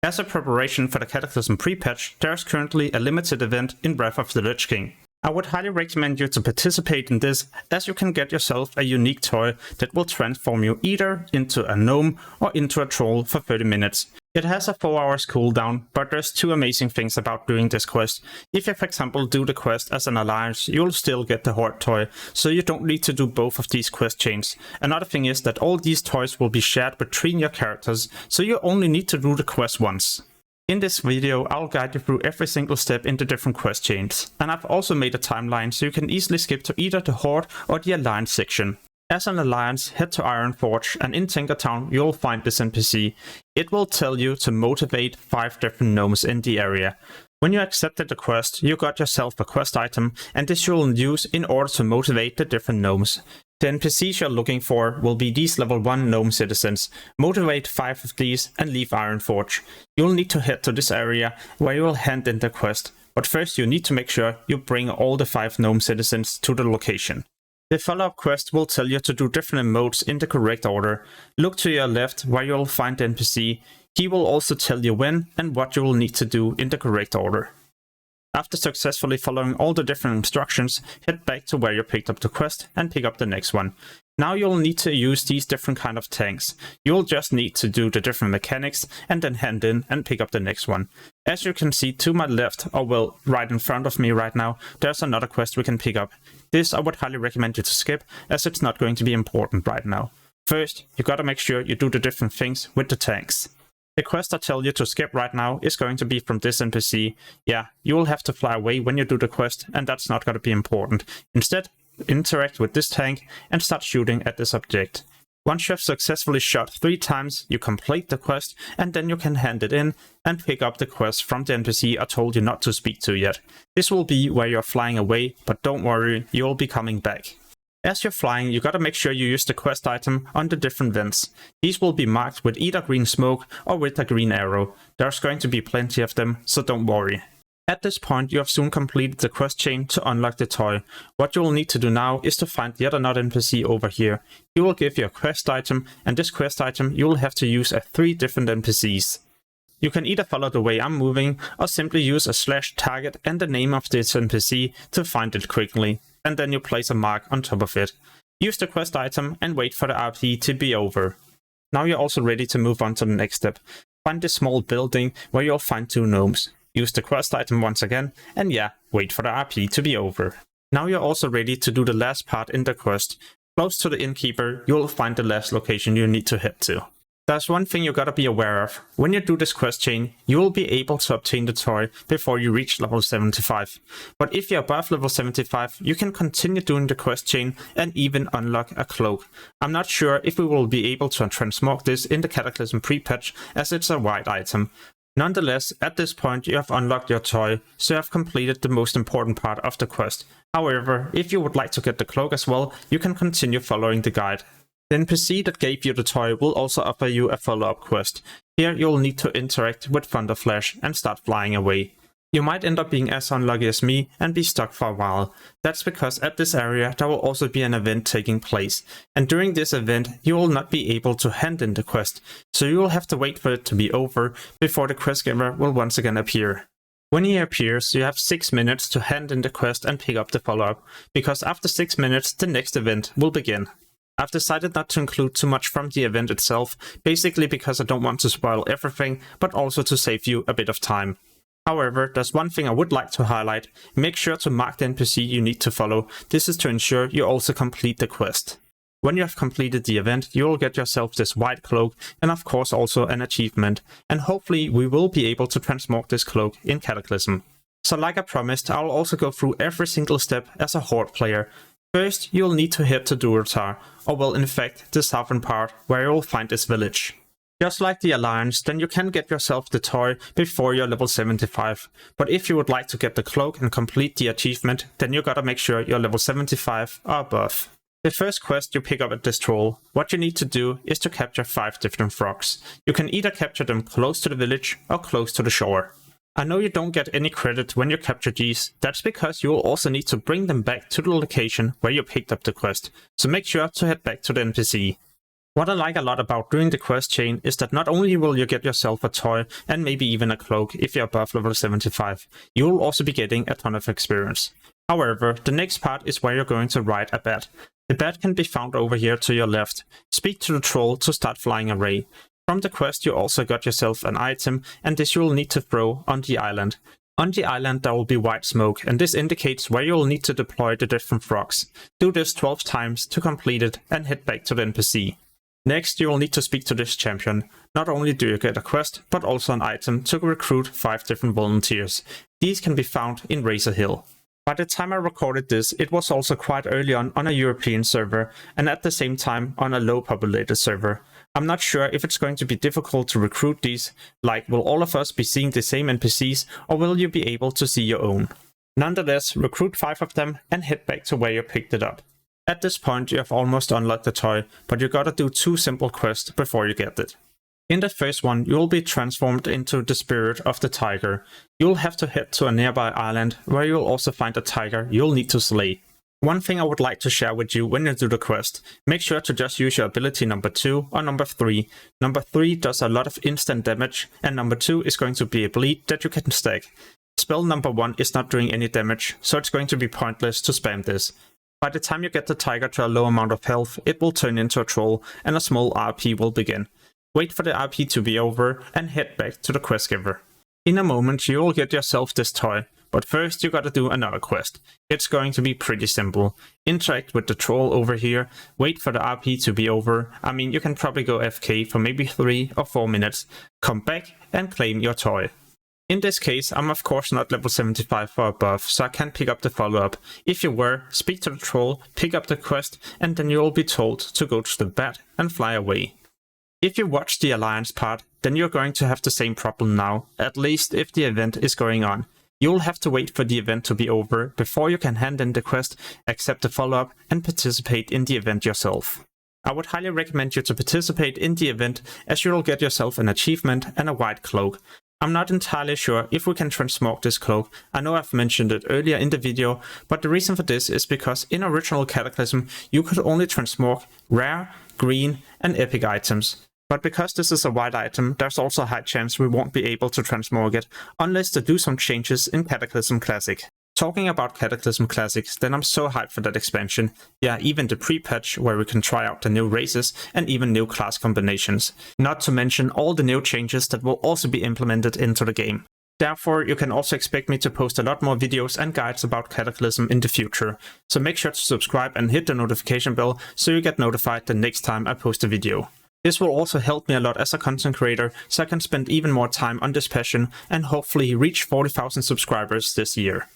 As a preparation for the Cataclysm pre-patch, there is currently a limited event in Wrath of the Lich King. I would highly recommend you to participate in this, as you can get yourself a unique toy that will transform you either into a gnome or into a troll for 30 minutes. It has a 4 hours cooldown, but there's 2 amazing things about doing this quest. If you, for example, do the quest as an alliance, you'll still get the Horde toy, so you don't need to do both of these quest chains. Another thing is that all these toys will be shared between your characters, so you only need to do the quest once. In this video, I'll guide you through every single step in the different quest chains, and I've also made a timeline so you can easily skip to either the Horde or the Alliance section. As an alliance, head to Ironforge, and in Tinkertown you'll find this NPC. It will tell you to motivate 5 different gnomes in the area. When you accepted the quest, you got yourself a quest item, and this you'll use in order to motivate the different gnomes. The NPCs you're looking for will be these level 1 gnome citizens. Motivate 5 of these and leave Ironforge. You'll need to head to this area where you will hand in the quest, but first you need to make sure you bring all the 5 gnome citizens to the location. The follow-up quest will tell you to do different emotes in the correct order. Look to your left where you'll find the NPC. He will also tell you when and what you will need to do in the correct order. After successfully following all the different instructions, head back to where you picked up the quest and pick up the next one. Now you'll need to use these different kind of tanks. You'll just need to do the different mechanics and then hand in and pick up the next one. As you can see to my left, or well, right in front of me right now, there's another quest we can pick up. This I would highly recommend you to skip, as it's not going to be important right now. First, you gotta make sure you do the different things with the tanks. The quest I tell you to skip right now is going to be from this NPC. Yeah, you will have to fly away when you do the quest, and that's not gonna be important. Instead, interact with this tank and start shooting at this object. Once you have successfully shot 3 times, you complete the quest, and then you can hand it in and pick up the quest from the NPC I told you not to speak to yet. This will be where you're flying away, but don't worry, you'll be coming back. As you're flying, you gotta make sure you use the quest item on the different vents. These will be marked with either green smoke or with a green arrow. There's going to be plenty of them, so don't worry. At this point, you have soon completed the quest chain to unlock the toy. What you will need to do now is to find yet another NPC over here. He will give you a quest item, and this quest item you will have to use at 3 different NPCs. You can either follow the way I'm moving, or simply use a /target and the name of this NPC to find it quickly, and then you place a mark on top of it. Use the quest item and wait for the RP to be over. Now you're also ready to move on to the next step. Find this small building where you'll find 2 gnomes. Use the quest item once again, and yeah, wait for the RP to be over. Now you're also ready to do the last part in the quest. Close to the innkeeper, you'll find the last location you need to head to. There's one thing you gotta be aware of. When you do this quest chain, you will be able to obtain the toy before you reach level 75. But if you're above level 75, you can continue doing the quest chain and even unlock a cloak. I'm not sure if we will be able to transmog this in the Cataclysm pre-patch, as it's a white item. Nonetheless, at this point you have unlocked your toy, so you have completed the most important part of the quest. However, if you would like to get the cloak as well, you can continue following the guide. The NPC that gave you the toy will also offer you a follow-up quest. Here you'll need to interact with Thunderflash and start flying away. You might end up being as unlucky as me and be stuck for a while. That's because at this area there will also be an event taking place, and during this event you will not be able to hand in the quest, so you will have to wait for it to be over before the quest giver will once again appear. When he appears, you have 6 minutes to hand in the quest and pick up the follow-up, because after 6 minutes the next event will begin. I've decided not to include too much from the event itself, basically because I don't want to spoil everything, but also to save you a bit of time. However, there's one thing I would like to highlight. Make sure to mark the NPC you need to follow. This is to ensure you also complete the quest. When you have completed the event, you will get yourself this white cloak and of course also an achievement. And hopefully we will be able to transmog this cloak in Cataclysm. So like I promised, I'll also go through every single step as a Horde player. First, you'll need to head to Durotar, or well in fact the southern part, where you'll find this village. Just like the Alliance, then you can get yourself the toy before you're level 75. But if you would like to get the cloak and complete the achievement, then you gotta make sure you're level 75 or above. The first quest you pick up at this troll, what you need to do is to capture 5 different frogs. You can either capture them close to the village or close to the shore. I know you don't get any credit when you capture these, that's because you will also need to bring them back to the location where you picked up the quest, so make sure to head back to the NPC. What I like a lot about doing the quest chain is that not only will you get yourself a toy and maybe even a cloak if you're above level 75, you will also be getting a ton of experience. However, the next part is where you're going to ride a bat. The bat can be found over here to your left. Speak to the troll to start flying away. From the quest you also got yourself an item, and this you will need to throw on the island. On the island there will be white smoke, and this indicates where you will need to deploy the different frogs. Do this 12 times to complete it and head back to the NPC. Next you will need to speak to this champion. Not only do you get a quest, but also an item to recruit 5 different volunteers. These can be found in Razor Hill. By the time I recorded this, it was also quite early on a European server, and at the same time on a low populated server. I'm not sure if it's going to be difficult to recruit these, like will all of us be seeing the same NPCs, or will you be able to see your own? Nonetheless, recruit 5 of them and head back to where you picked it up. At this point you have almost unlocked the toy, but you gotta do 2 simple quests before you get it. In the first one, you will be transformed into the spirit of the tiger. You will have to head to a nearby island, where you will also find a tiger you'll need to slay. One thing I would like to share with you when you do the quest, make sure to just use your ability number 2 or number 3. Number 3 does a lot of instant damage, and number 2 is going to be a bleed that you can stack. Spell number 1 is not doing any damage, so it's going to be pointless to spam this. By the time you get the tiger to a low amount of health, it will turn into a troll and a small RP will begin. Wait for the RP to be over and head back to the quest giver. In a moment you will get yourself this toy, but first you gotta do another quest. It's going to be pretty simple. Interact with the troll over here, wait for the RP to be over. I mean, you can probably go FK for maybe 3 or 4 minutes, come back and claim your toy. In this case, I'm of course not level 75 or above, so I can't pick up the follow-up. If you were, speak to the troll, pick up the quest, and then you'll be told to go to the bat and fly away. If you watch the Alliance part, then you're going to have the same problem now, at least if the event is going on. You'll have to wait for the event to be over before you can hand in the quest, accept the follow-up, and participate in the event yourself. I would highly recommend you to participate in the event, as you'll get yourself an achievement and a white cloak. I'm not entirely sure if we can transmog this cloak. I know I've mentioned it earlier in the video, but the reason for this is because in original Cataclysm you could only transmog rare, green and epic items. But because this is a white item, there's also a high chance we won't be able to transmog it, unless they do some changes in Cataclysm Classic. Talking about Cataclysm Classics, then I'm so hyped for that expansion. Yeah, even the pre-patch where we can try out the new races and even new class combinations. Not to mention all the new changes that will also be implemented into the game. Therefore, you can also expect me to post a lot more videos and guides about Cataclysm in the future. So make sure to subscribe and hit the notification bell so you get notified the next time I post a video. This will also help me a lot as a content creator, so I can spend even more time on this passion and hopefully reach 40,000 subscribers this year.